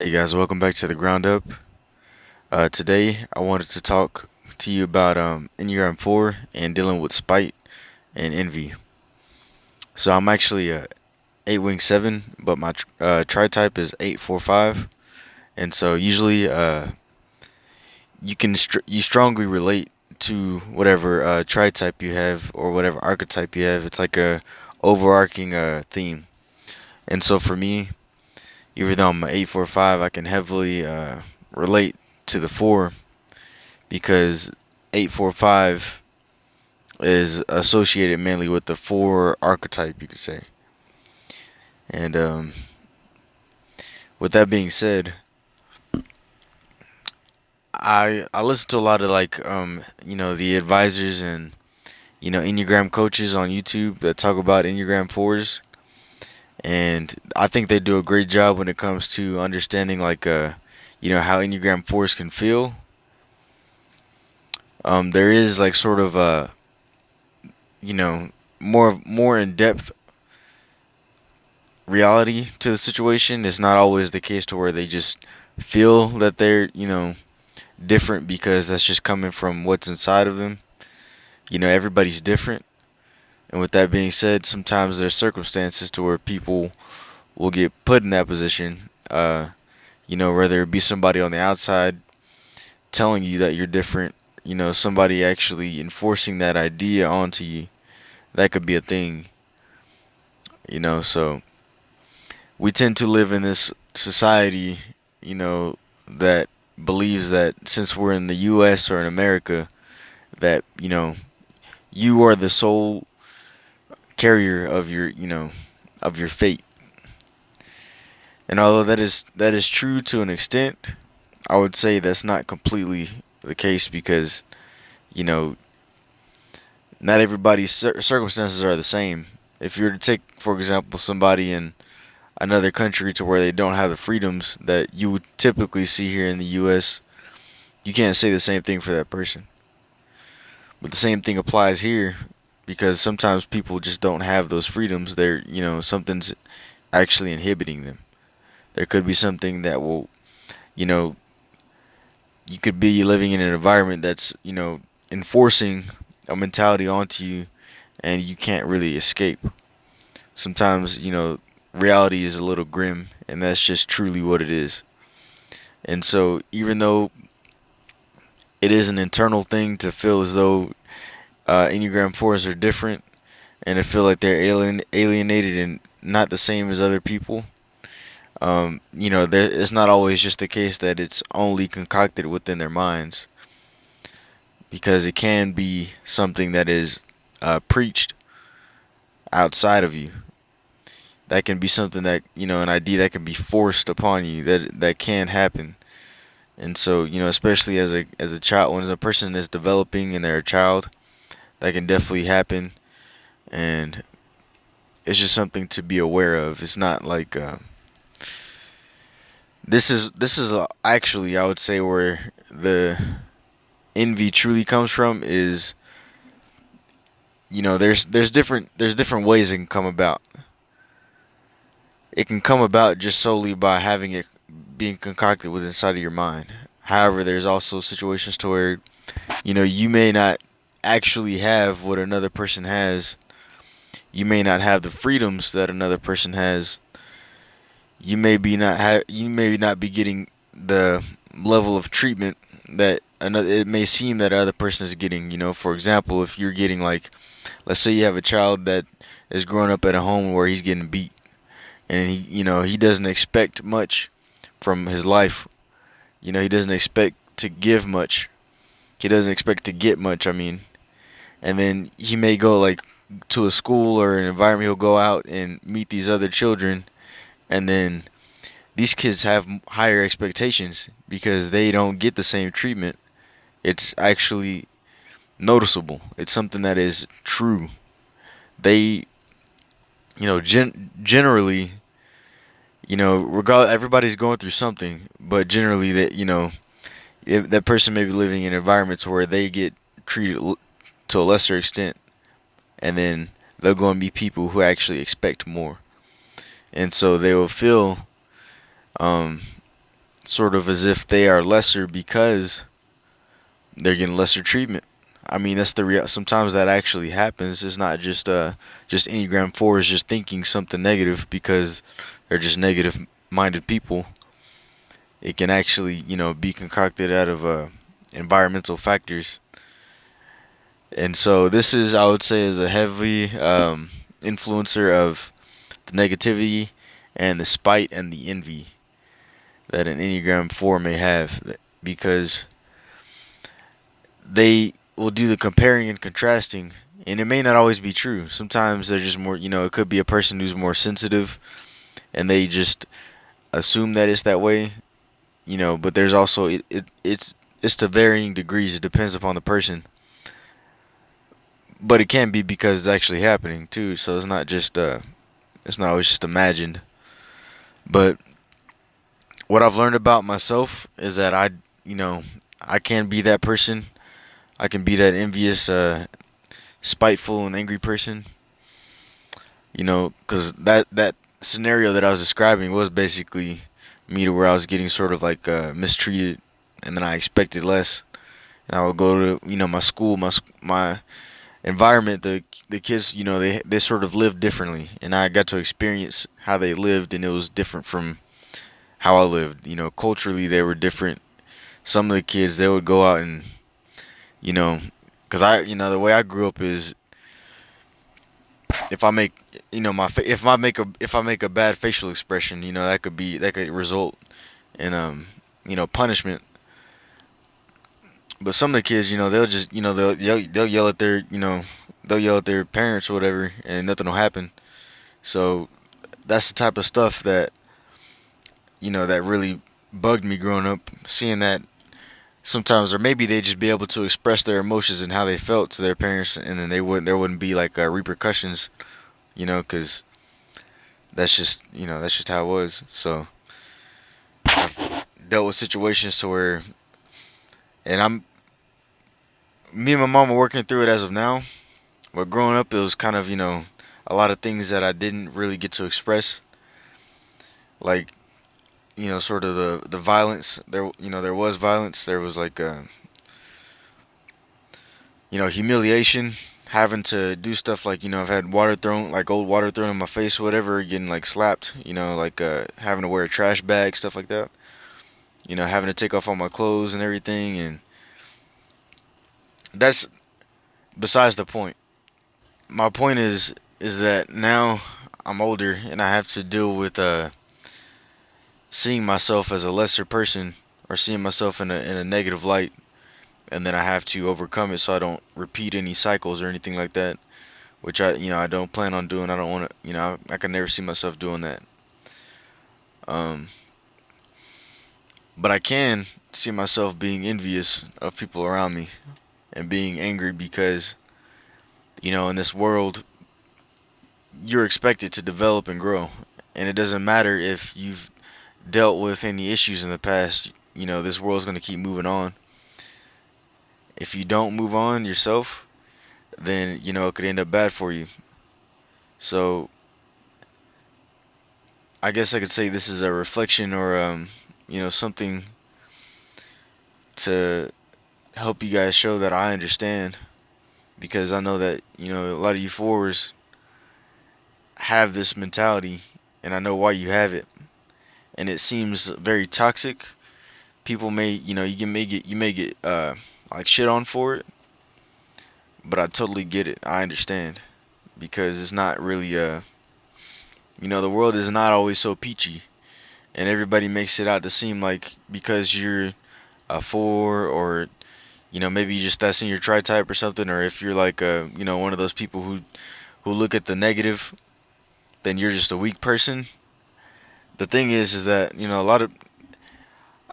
Hey guys, welcome back to the Ground Up. Today I wanted to talk to you about Enneagram 4 and dealing with spite and envy. So I'm actually a 8 wing 7, but my tri type is 845, and so usually you strongly relate to whatever tri type you have or whatever archetype you have. It's like a overarching theme. And so for me, even though I'm an 845, I can heavily relate to the 4 because 845 is associated mainly with the 4 archetype, you could say. And with that being said, I listen to a lot of the advisors and Enneagram coaches on YouTube that talk about Enneagram 4s, and I think they do a great job when it comes to understanding how Enneagram 4s can feel. There is like sort of a you know more in depth reality to the situation. It's not always the case to where they just feel that they're, different because that's just coming from what's inside of them. Everybody's different. And with that being said, sometimes there's circumstances to where people will get put in that position. Whether it be somebody on the outside telling you that you're different, somebody actually enforcing that idea onto you. That could be a thing, so we tend to live in this society, that believes that since we're in the US or in America, that, you are the sole carrier of your fate. And although that is true to an extent, I would say that's not completely the case because, you know, not everybody's circumstances are the same. If you're to take, for example, somebody in another country to where they don't have the freedoms that you would typically see here in the US, you can't say the same thing for that person. But the same thing applies here because sometimes people just don't have those freedoms. Something's actually inhibiting them. There could be something that will, you know, you could be living in an environment that's, enforcing a mentality onto you and you can't really escape. Sometimes, reality is a little grim and that's just truly what it is. And so, even though it is an internal thing to feel as though Enneagram 4s are different and to feel like they're alienated and not the same as other people. It's not always just the case that it's only concocted within their minds because it can be something that is preached outside of you. That can be something that, an idea that can be forced upon you. That can happen. And so, especially as a child, when a person is developing and they're a child, that can definitely happen. And it's just something to be aware of. It's not like this is actually, I would say, where the envy truly comes from is, there's different ways it can come about. It can come about just solely by having it being concocted within inside of your mind. However, there's also situations to where, you may not actually have what another person has. You may not have the freedoms that another person has. You may not be getting the level of treatment that another it may seem that other person is getting. For example, if you're getting, like, let's say you have a child that is growing up at a home where he's getting beat and he doesn't expect much from his life. He doesn't expect to give much. He doesn't expect to get much, I mean. And then he may go, like, to a school or an environment. He'll go out and meet these other children, and then these kids have higher expectations because they don't get the same treatment. It's actually noticeable. It's something that is true. They, generally, regardless, everybody's going through something, but generally that, if that person may be living in environments where they get treated to a lesser extent, and then they'll go and meet people who actually expect more, and so they will feel, um, sort of as if they are lesser because they're getting lesser treatment. I mean, that's the real. Sometimes that actually happens. It's not just Enneagram four is just thinking something negative because they're just negative minded people. It can actually, be concocted out of environmental factors. And so this is, I would say, is a heavy influencer of the negativity and the spite and the envy that an Enneagram 4 may have, because they will do the comparing and contrasting, and it may not always be true. Sometimes they're just more, it could be a person who's more sensitive and they just assume that it's that way, but there's also, it's to varying degrees. It depends upon the person. But it can be because it's actually happening too, so it's not always just imagined. But what I've learned about myself is that you know, I can be that person. I can be that envious, spiteful, and angry person. Because that scenario that I was describing was basically me, to where I was getting sort of like mistreated, and then I expected less. And I would go to my school, my environment. The kids, they sort of lived differently, and I got to experience how they lived, and it was different from how I lived. Culturally they were different. Some of the kids, they would go out and you know, because the way I grew up is, if I make, if I make a bad facial expression, that could result in punishment. But some of the kids, they'll just, they'll yell at their, they'll yell at their parents or whatever, and nothing will happen. So that's the type of stuff that, that really bugged me growing up, seeing that sometimes, or maybe they just be able to express their emotions and how they felt to their parents, and then there wouldn't be like repercussions, because that's just how it was. So I've dealt with situations to where, and me and my mom are working through it as of now. But growing up, it was kind of, a lot of things that I didn't really get to express, like, sort of the violence. There was violence. There was like, humiliation, having to do stuff like, I've had water thrown, like old water thrown in my face, or whatever, getting like slapped, like having to wear a trash bag, stuff like that. Having to take off all my clothes and everything, and that's besides the point. My point is that now I'm older and I have to deal with seeing myself as a lesser person, or seeing myself in a negative light, and then I have to overcome it so I don't repeat any cycles or anything like that, which I don't plan on doing. I don't want to, I can never see myself doing that. Um, but I can see myself being envious of people around me and being angry because, in this world, you're expected to develop and grow. And it doesn't matter if you've dealt with any issues in the past, this world's going to keep moving on. If you don't move on yourself, then, it could end up bad for you. So I guess I could say this is a reflection, or, something to help you guys show that I understand, because I know that, a lot of you forwards have this mentality, and I know why you have it. And it seems very toxic. People may, you may get like shit on for it, but I totally get it. I understand, because it's not really the world is not always so peachy, and everybody makes it out to seem like because you're a four, or maybe just that's in your tri type or something, or if you're like one of those people who look at the negative, then you're just a weak person. The thing is that a lot of,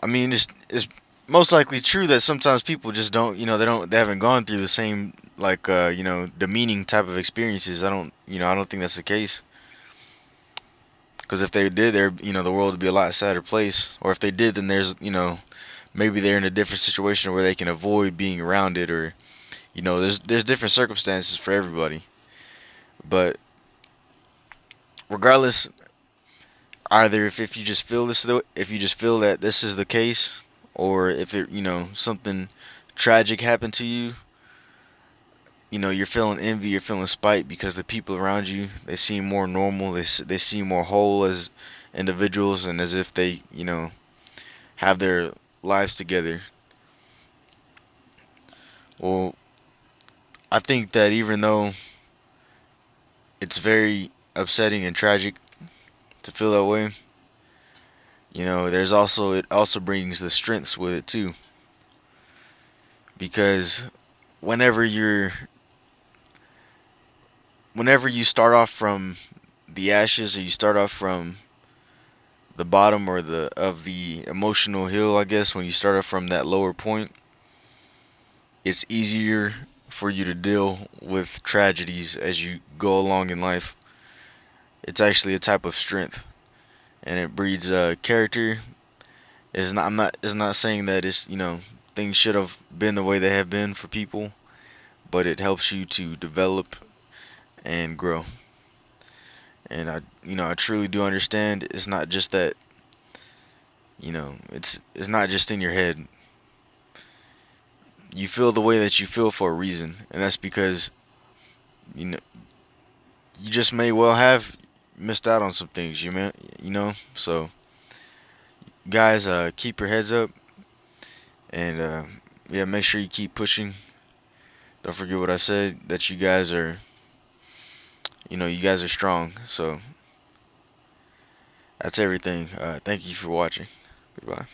I mean, it's most likely true that sometimes people just don't, they haven't gone through the same, like, demeaning type of experiences. I don't think that's the case. Because if they did, the world would be a lot sadder place. Or if they did, then there's, maybe they're in a different situation where they can avoid being around it, or, there's different circumstances for everybody. But regardless, either if you just feel if you just feel that this is the case, or if it, something tragic happened to you, you're feeling envy, you're feeling spite because the people around you, they seem more normal, they seem more whole as individuals, and as if they, have their lives together. Well, I think that even though it's very upsetting and tragic to feel that way, there's also it also brings the strengths with it too, because whenever you're whenever you start off from the ashes, or you start off from the bottom, or the emotional hill, I guess, when you start off from that lower point, it's easier for you to deal with tragedies as you go along in life. It's actually a type of strength, and it breeds character. It's not saying that it's, things should have been the way they have been for people, but it helps you to develop and grow. And I truly do understand. It's not just that, it's not just in your head. You feel the way that you feel for a reason, and that's because, you know you just may well have missed out on some things. So guys, keep your heads up, and yeah, make sure you keep pushing. Don't forget what I said, that you guys are strong. So that's everything. Thank you for watching. Goodbye.